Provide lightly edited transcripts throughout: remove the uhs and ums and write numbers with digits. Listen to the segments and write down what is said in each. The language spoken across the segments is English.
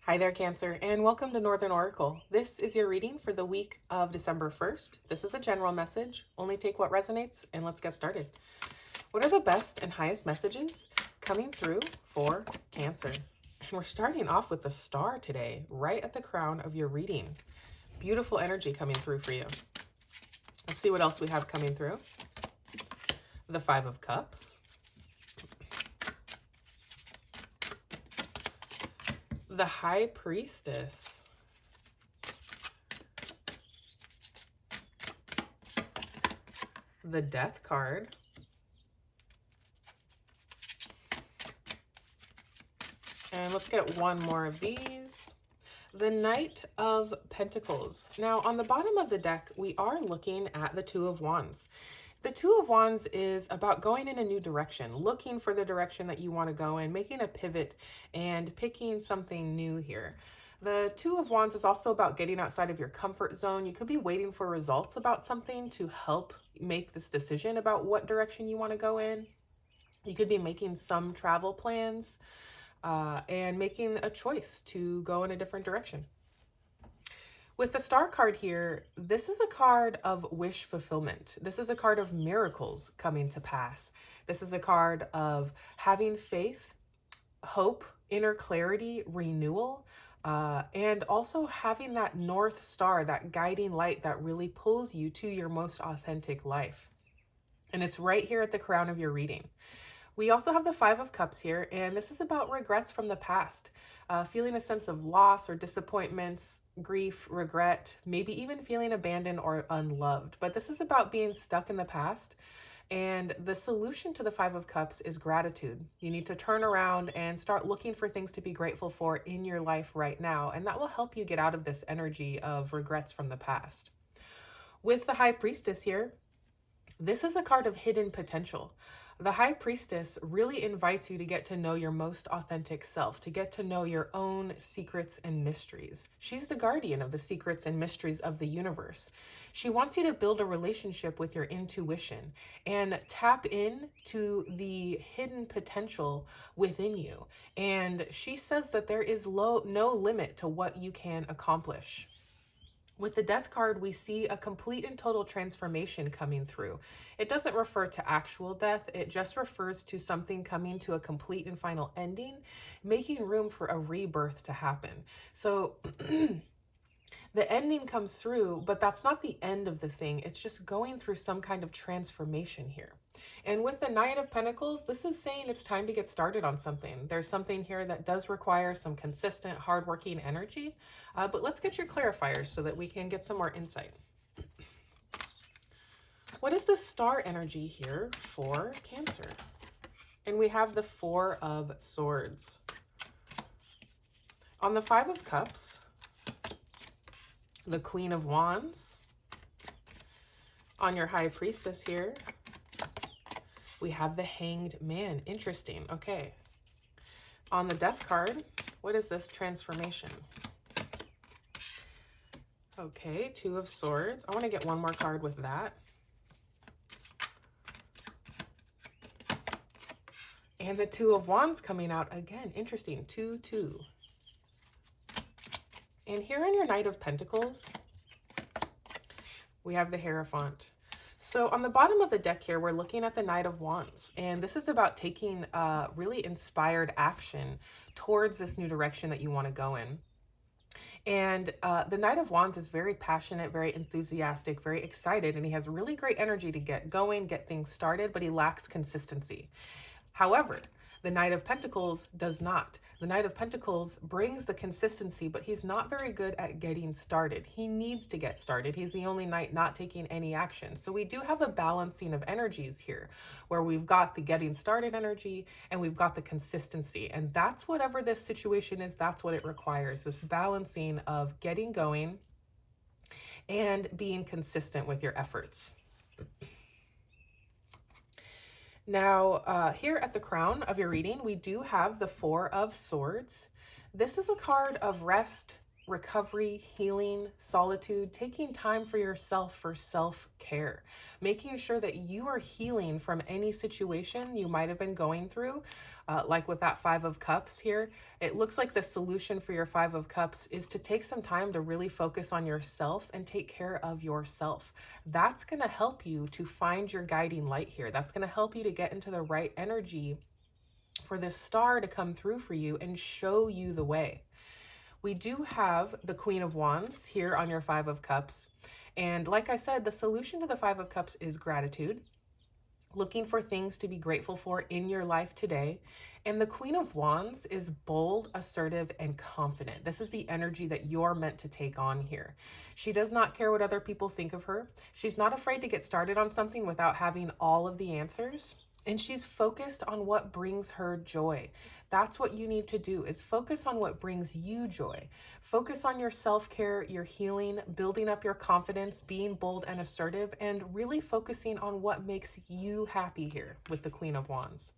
Hi there, Cancer, and welcome to Northern Oracle. This is your reading for the week of December 1st. This is a general message. Only take what resonates, and let's get started. What are the best and highest messages coming through for Cancer? And we're starting off with the star today, right at the crown of your reading. Beautiful energy coming through for you. Let's see what else we have coming through. The Five of Cups. The High Priestess. The Death card. And let's get one more of these. The Knight of Pentacles. Now, on the bottom of the deck, we are looking at the Two of Wands. The Two of Wands is about going in a new direction, looking for the direction that you want to go in, making a pivot and picking something new here. The Two of Wands is also about getting outside of your comfort zone. You could be waiting for results about something to help make this decision about what direction you want to go in. You could be making some travel plans and making a choice to go in a different direction. With the Star card here, this is a card of wish fulfillment. This is a card of miracles coming to pass. This is a card of having faith, hope, inner clarity, renewal, and also having that North Star, that guiding light that really pulls you to your most authentic life. And it's right here at the crown of your reading. We also have the Five of Cups here, and this is about regrets from the past, feeling a sense of loss or disappointments, grief, regret, maybe even feeling abandoned or unloved. But this is about being stuck in the past, and the solution to the Five of Cups is gratitude. You need to turn around and start looking for things to be grateful for in your life right now, and that will help you get out of this energy of regrets from the past. With the High Priestess here, this is a card of hidden potential. The High Priestess really invites you to get to know your most authentic self, to get to know your own secrets and mysteries. She's the guardian of the secrets and mysteries of the universe. She wants you to build a relationship with your intuition and tap into the hidden potential within you. And she says that there is no limit to what you can accomplish. With the Death card, we see a complete and total transformation coming through. It doesn't refer to actual death. It just refers to something coming to a complete and final ending, making room for a rebirth to happen. So the ending comes through, but that's not the end of the thing. It's just going through some kind of transformation here. And with the Knight of Pentacles, this is saying it's time to get started on something. There's something here that does require some consistent, hardworking energy. But let's get your clarifiers so that we can get some more insight. What is the star energy here for Cancer? And we have the Four of Swords. On the Five of Cups, the Queen of Wands. On your High Priestess here, we have the Hanged Man. Interesting. Okay. On the Death card, what is this transformation? Okay, Two of Swords. I want to get one more card with that. And the Two of Wands coming out again. Interesting. 2-2. And here on your Knight of Pentacles, we have the Hierophant. So on the bottom of the deck here, we're looking at the Knight of Wands, and this is about taking really inspired action towards this new direction that you want to go in. And the Knight of Wands is very passionate, very enthusiastic, very excited, and he has really great energy to get going, get things started, but he lacks consistency. However, the Knight of Pentacles does not. The Knight of Pentacles brings the consistency, but he's not very good at getting started. He needs to get started. He's the only knight not taking any action. So we do have a balancing of energies here, where we've got the getting started energy and we've got the consistency. And that's whatever this situation is, that's what it requires, this balancing of getting going and being consistent with your efforts. Now, here at the crown of your reading, we do have the Four of Swords. This is a card of rest, recovery, healing, solitude, taking time for yourself for self-care, making sure that you are healing from any situation you might have been going through. Like with that Five of Cups here, it looks like the solution for your Five of Cups is to take some time to really focus on yourself and take care of yourself. That's going to help you to find your guiding light here. That's going to help you to get into the right energy for this star to come through for you and show you the way. We do have the Queen of Wands here on your Five of Cups. And like I said, the solution to the Five of Cups is gratitude, looking for things to be grateful for in your life today. And the Queen of Wands is bold, assertive, and confident. This is the energy that you're meant to take on here. She does not care what other people think of her. She's not afraid to get started on something without having all of the answers. And she's focused on what brings her joy. That's what you need to do, is focus on what brings you joy. Focus on your self-care, your healing, building up your confidence, being bold and assertive, and really focusing on what makes you happy here with the Queen of Wands.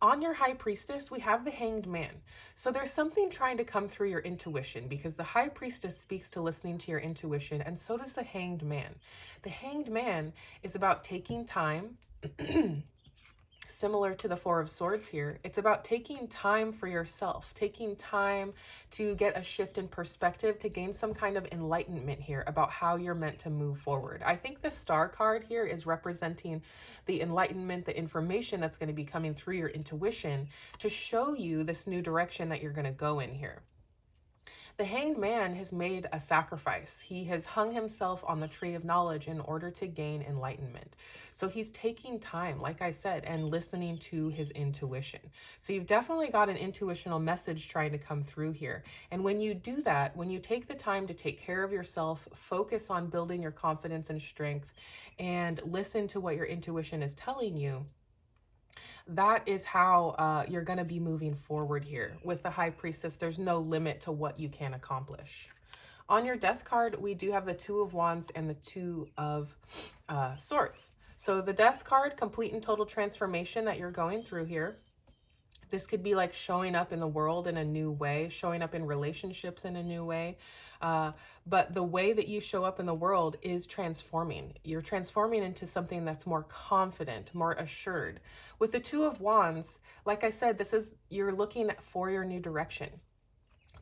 On your High Priestess, we have the Hanged Man. So there's something trying to come through your intuition, because the High Priestess speaks to listening to your intuition, and so does the Hanged Man. The Hanged Man is about taking time, similar to the Four of Swords here. It's about taking time for yourself, taking time to get a shift in perspective, to gain some kind of enlightenment here about how you're meant to move forward. I think the Star card here is representing the enlightenment, the information that's going to be coming through your intuition to show you this new direction that you're going to go in here. The Hanged Man has made a sacrifice. He has hung himself on the tree of knowledge in order to gain enlightenment. So he's taking time, like I said, and listening to his intuition. So you've definitely got an intuitional message trying to come through here. And when you do that, when you take the time to take care of yourself, focus on building your confidence and strength, and listen to what your intuition is telling you, that is how you're going to be moving forward here. With the High Priestess, there's no limit to what you can accomplish. On your Death card, we do have the Two of Wands and the Two of Swords. So the Death card, complete and total transformation that you're going through here. This could be like showing up in the world in a new way, showing up in relationships in a new way. But the way that you show up in the world is transforming. You're transforming into something that's more confident, more assured. With the Two of Wands, like I said, you're looking for your new direction.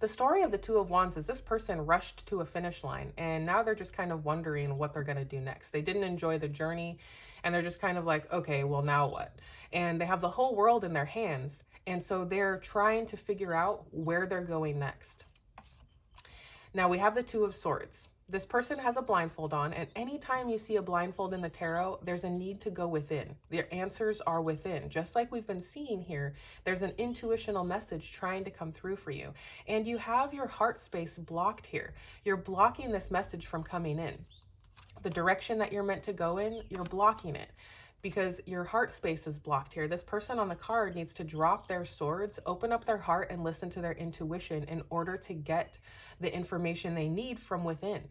The story of the Two of Wands is this person rushed to a finish line, and now they're just kind of wondering what they're going to do next. They didn't enjoy the journey, and they're just kind of like, okay, well, now what? And they have the whole world in their hands, and so they're trying to figure out where they're going next. Now we have the Two of Swords. This person has a blindfold on, and anytime you see a blindfold in the tarot, there's a need to go within. Their answers are within. Just like we've been seeing here, there's an intuitional message trying to come through for you. And you have your heart space blocked here. You're blocking this message from coming in. The direction that you're meant to go in, you're blocking it, because your heart space is blocked here. This person on the card needs to drop their swords, open up their heart, and listen to their intuition in order to get the information they need from within.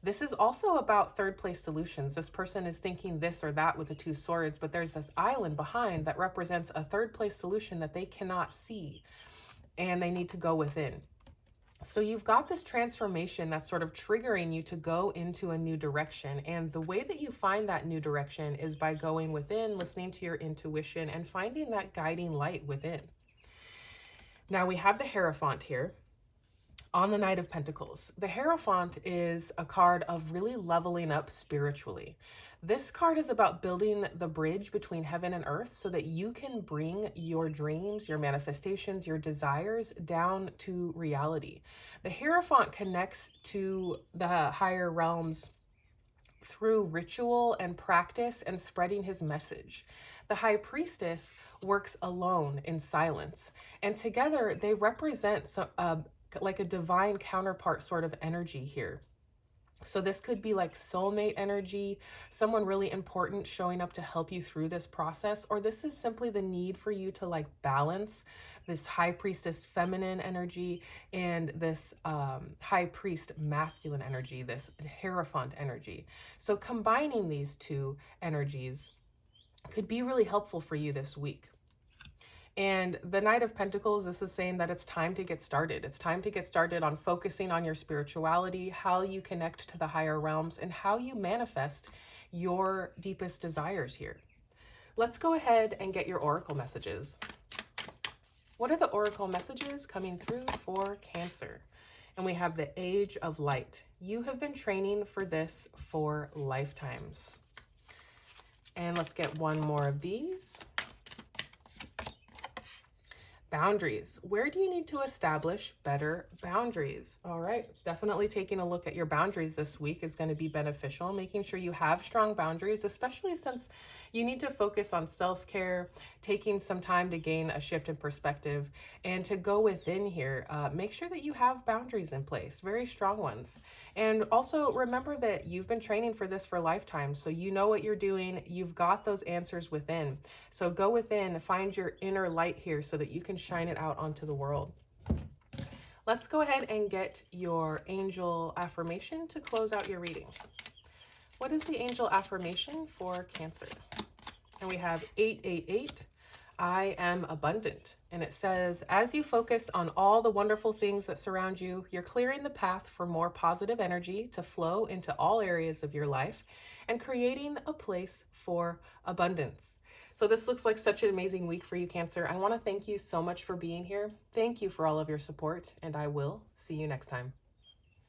This is also about third place solutions. This person is thinking this or that with the Two Swords, but there's this island behind that represents a third place solution that they cannot see, and they need to go within. So you've got this transformation that's sort of triggering you to go into a new direction. And the way that you find that new direction is by going within, listening to your intuition, and finding that guiding light within. Now we have the Hierophant here on the Knight of Pentacles. The Hierophant is a card of really leveling up spiritually. This card is about building the bridge between heaven and earth so that you can bring your dreams, your manifestations, your desires down to reality. The Hierophant connects to the higher realms through ritual and practice and spreading his message. The High Priestess works alone in silence, and together they represent like a divine counterpart sort of energy here. So this could be like soulmate energy, someone really important showing up to help you through this process, or this is simply the need for you to like balance this High Priestess feminine energy and this High Priest masculine energy, this Hierophant energy. So combining these two energies could be really helpful for you this week. And the Knight of Pentacles, this is saying that it's time to get started. It's time to get started on focusing on your spirituality, how you connect to the higher realms, and how you manifest your deepest desires here. Let's go ahead and get your oracle messages. What are the oracle messages coming through for Cancer? And we have the Age of Light. You have been training for this for lifetimes. And let's get one more of these. Boundaries. Where do you need to establish better boundaries? All right, definitely taking a look at your boundaries this week is going to be beneficial. Making sure you have strong boundaries, especially since you need to focus on self-care, taking some time to gain a shift in perspective, and to go within here. Make sure that you have boundaries in place, very strong ones. And also remember that you've been training for this for lifetimes, so you know what you're doing. You've got those answers within. So go within, find your inner light here so that you can shine it out onto the world. Let's go ahead and get your angel affirmation to close out your reading. What is the angel affirmation for Cancer? And we have 888. I am abundant. And it says, as you focus on all the wonderful things that surround you, you're clearing the path for more positive energy to flow into all areas of your life and creating a place for abundance. So this looks like such an amazing week for you, Cancer. I want to thank you so much for being here. Thank you for all of your support, and I will see you next time.